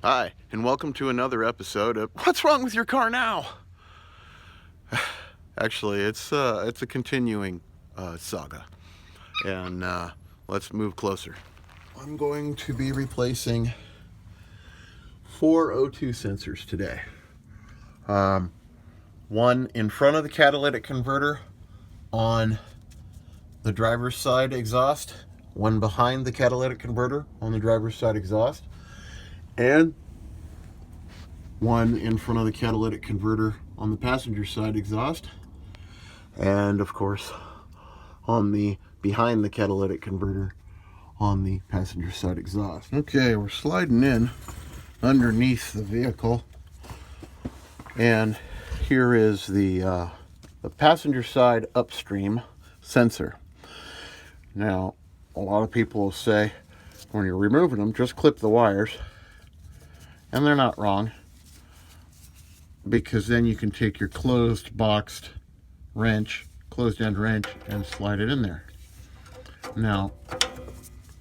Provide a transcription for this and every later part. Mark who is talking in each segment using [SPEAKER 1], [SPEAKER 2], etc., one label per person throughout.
[SPEAKER 1] Hi, and welcome to another episode of What's Wrong with Your Car Now? Actually, it's a continuing saga, and let's move closer. I'm going to be replacing 4 O2 sensors today. One in front of the catalytic converter on the driver's side exhaust, one behind the catalytic converter on the driver's side exhaust, and one in front of the catalytic converter on the passenger side exhaust, and of course on the behind the catalytic converter on the passenger side exhaust. Okay, we're sliding in underneath the vehicle, and here is the passenger side upstream sensor. Now, a lot of people will say when you're removing them, just clip the wires, and they're not wrong, because then you can take your closed boxed wrench, closed end wrench, and slide it in there. Now,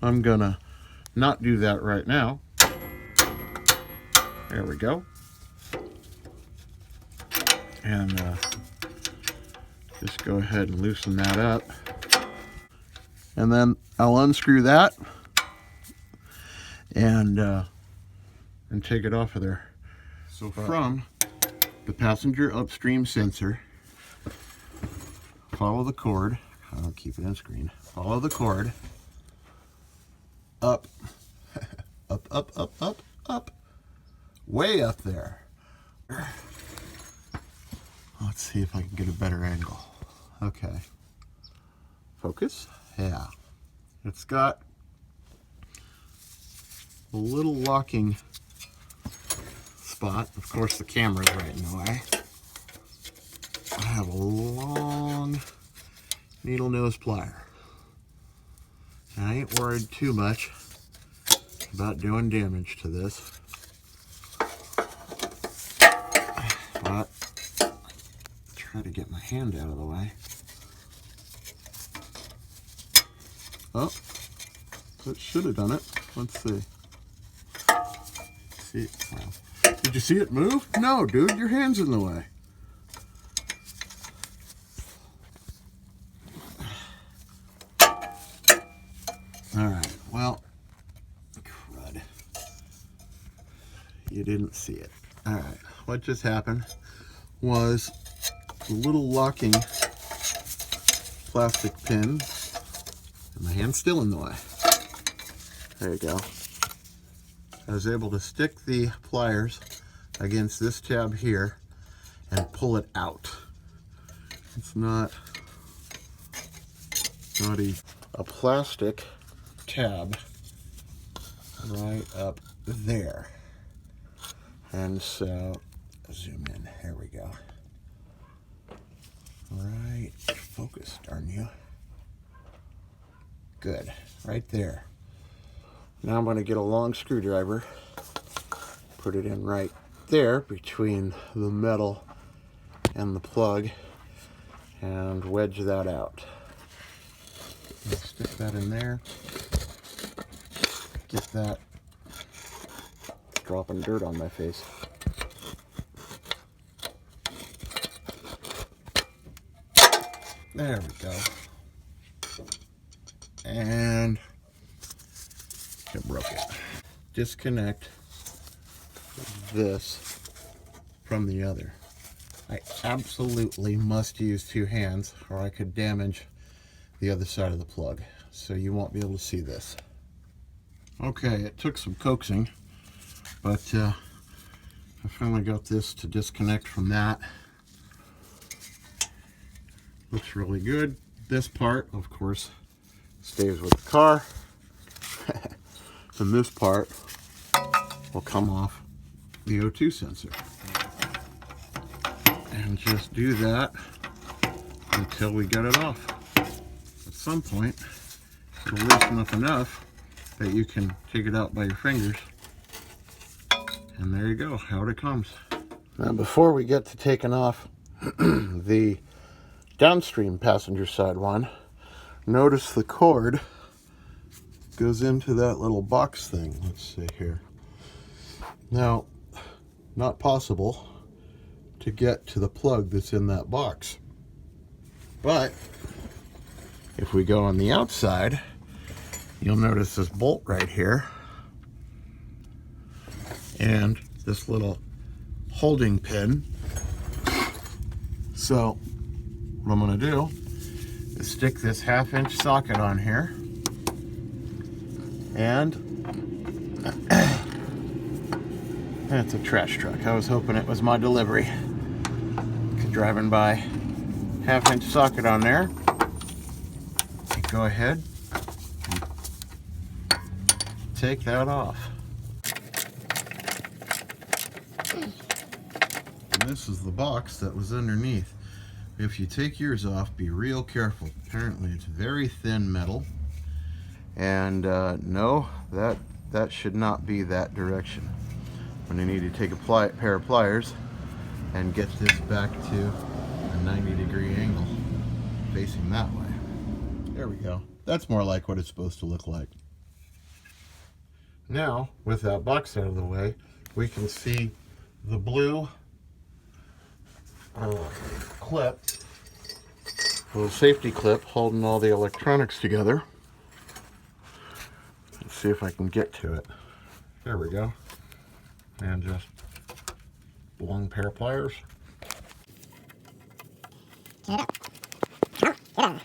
[SPEAKER 1] I'm gonna not do that right now. There we go. And just go ahead and loosen that up. And then I'll unscrew that and take it off of there. So from the passenger upstream sensor, follow the cord. I'll keep it on screen. Follow the cord up, up, way up there. Let's see if I can get a better angle. Okay. Focus. Yeah. It's got a little locking spot. Of course, the camera's right in the way. I have a long needle nose plier. I ain't worried too much about doing damage to this, but try to get my hand out of the way. Oh, that should have done it. Let's see. See, well, did you see it move? No, dude, your hand's in the way. All right, well, crud. You didn't see it. All right, what just happened was a little locking plastic pin, and my hand's still in the way. There you go. I was able to stick the pliers against this tab here and pull it out. It's not easy. A plastic tab right up there. And so, zoom in. Here we go. Right, focus, darn you. Good, right there. Now I'm going to get a long screwdriver, put it in right there between the metal and the plug, and wedge that out. Stick that in there. Get that dropping dirt on my face. There we go. And it broke it. Disconnect this from the other. I absolutely must use 2 hands or I could damage the other side of the plug. So you won't be able to see this. Okay, it took some coaxing, but I finally got this to disconnect from that. Looks really good. This part, of course, stays with the car. And this part will come off the O2 sensor. And just do that until we get it off. At some point, it'll loosen up enough that you can take it out by your fingers. And there you go, out it comes. Now before we get to taking off the downstream passenger side one, notice the cord goes into that little box thing. Let's see here. Now, not possible to get to the plug that's in that box. But if we go on the outside, you'll notice this bolt right here and this little holding pin. So what I'm going to do is stick this 1/2-inch socket on here, and that's a trash truck. I was hoping it was my delivery. Driving by, 1/2-inch socket on there. Go ahead and take that off. And this is the box that was underneath. If you take yours off, be real careful. Apparently it's very thin metal, and no, that should not be that direction. I'm going to need to take a pair of pliers and get this back to a 90-degree angle facing that way. There we go. That's more like what it's supposed to look like. Now, with that box out of the way, we can see the blue clip, little safety clip holding all the electronics together. Let's see if I can get to it. There we go. And just long pair of pliers. Get up. Get on.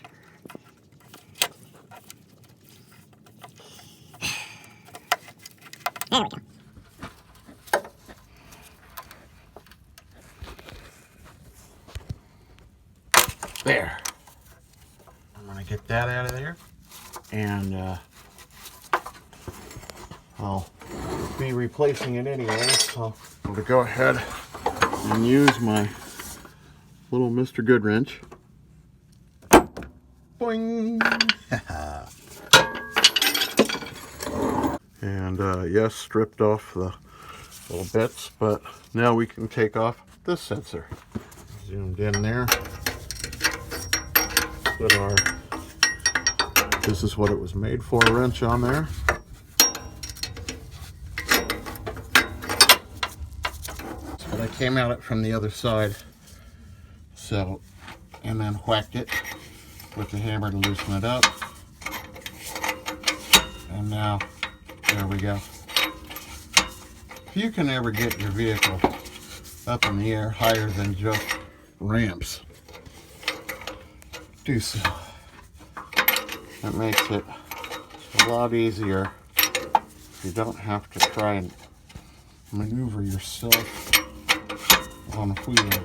[SPEAKER 1] There we go. There. I'm going to get that out of there, and I'll be replacing it anyway, so I'm going to go ahead and use my little Mr. Good wrench. Boing! And yes, stripped off the little bits, but now we can take off this sensor. Zoomed in there. Put our, this is what it was made for, wrench on there. But I came at it from the other side, so, and then whacked it with the hammer to loosen it up. And now, there we go. If you can ever get your vehicle up in the air higher than just ramps, do so. That makes it a lot easier. You don't have to try and maneuver yourself on wheels.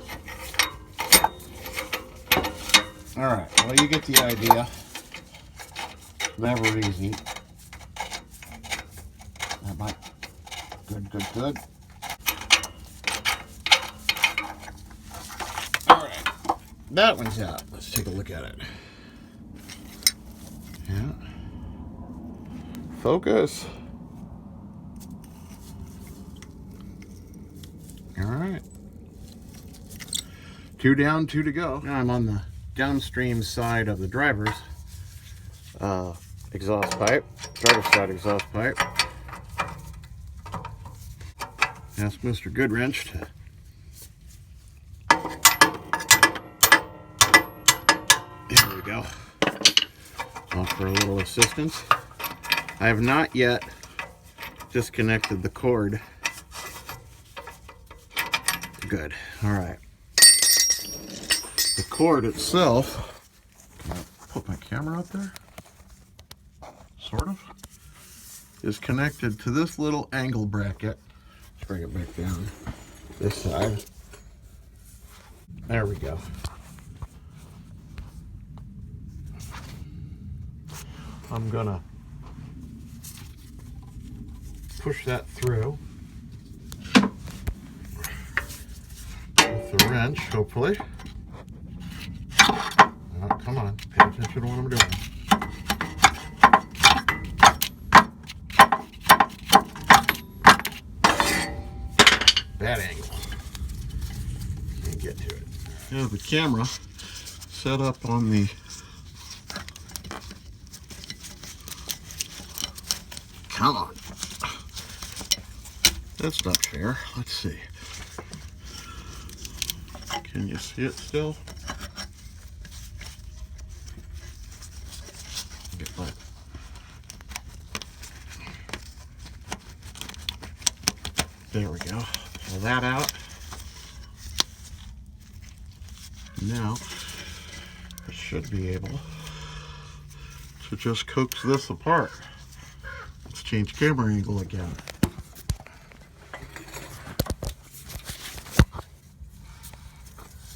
[SPEAKER 1] Alright, well, you get the idea. Never easy. That might. Good, good, good. Alright, that one's out. Let's take a look at it. Yeah. Focus. Alright. 2 down, 2 to go. Now I'm on the downstream side of the driver's exhaust pipe, driver's side exhaust pipe. Ask Mr. Goodwrench to there we go. Offer a little assistance. I have not yet disconnected the cord. Good. All right. The cord itself, can I put my camera up there? Sort of. Is connected to this little angle bracket. Let's bring it back down this side. There we go. I'm gonna push that through with the wrench, hopefully. Oh, come on, pay attention to what I'm doing. Bad angle. Can't get to it. I have the camera set up on the come on. That's not fair. Let's see. Can you see it still? Get my... There we go. Pull that out. Now, I should be able to just coax this apart. Let's change camera angle again.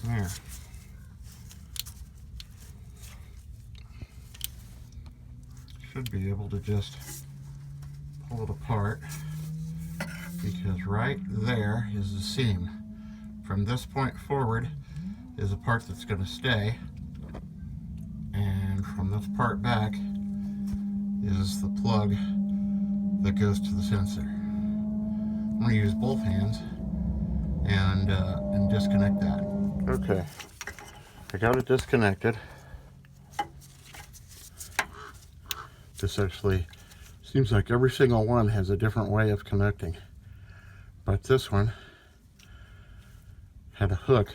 [SPEAKER 1] There. Should be able to just pull it apart, because right there is the seam. From this point forward is a part that's going to stay, and from this part back is the plug that goes to the sensor. I'm going to use both hands and disconnect that. Okay, I got it disconnected. This actually seems like every single one has a different way of connecting, but this one had a hook,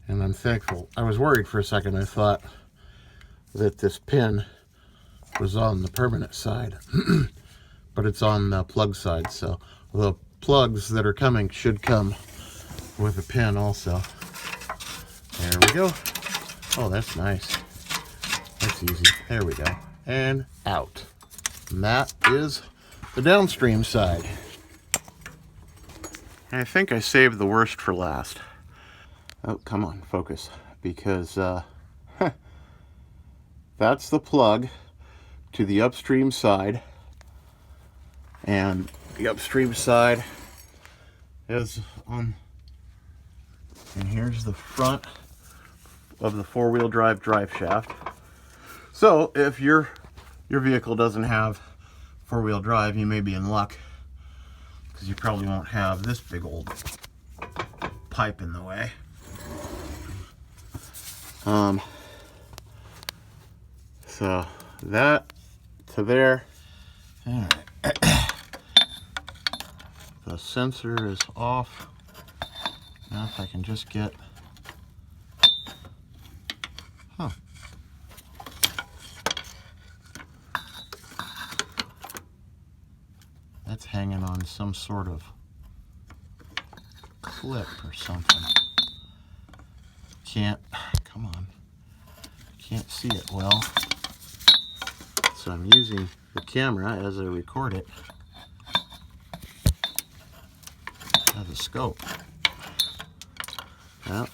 [SPEAKER 1] and I'm thankful. I was worried for a second. I thought that this pin was on the permanent side, but it's on the plug side, so the plugs that are coming should come with a pin also. There we go. Oh, that's nice. That's easy. There we go. And out. And that is the downstream side. I think I saved the worst for last. Oh, come on, focus. Because that's the plug to the upstream side. And the upstream side is on, and here's the front of the four-wheel drive shaft. So if your vehicle doesn't have four-wheel drive, you may be in luck, because you probably won't have this big old pipe in the way. So that to there. All right. The sensor is off. Now if I can just get, that's hanging on some sort of clip or something. Come on. Can't see it well. So I'm using the camera as I record it as a scope. Well,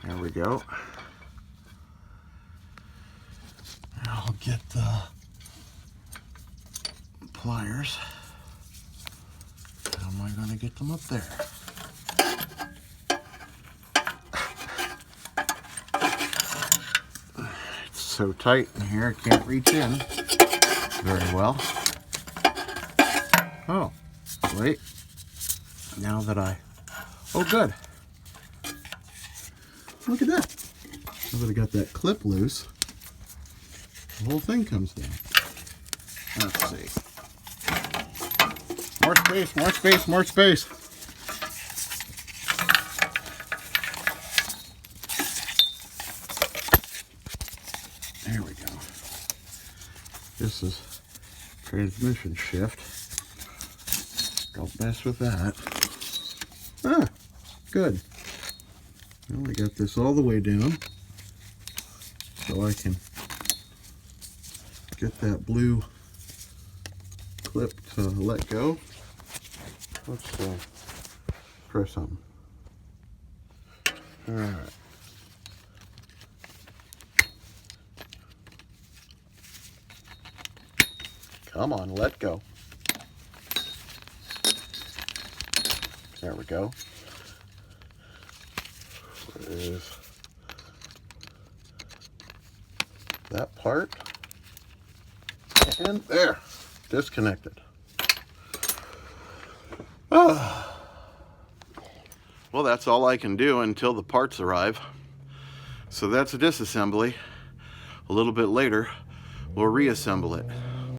[SPEAKER 1] there we go. I'll get the pliers. How am I going to get them up there? It's so tight in here, I can't reach in very well. Oh, wait. Now that oh good. Look at that. Now that I got that clip loose, the whole thing comes down. Let's see. More space, more space, more space. There we go. This is transmission shift. Don't mess with that. Ah, good. Well, we got this all the way down, so I can get that blue clip to let go. Let's press something. All right. Come on, let go. There we go. There's that part. And there, disconnected. Oh. Well, that's all I can do until the parts arrive. So that's a disassembly. A little bit later, we'll reassemble it.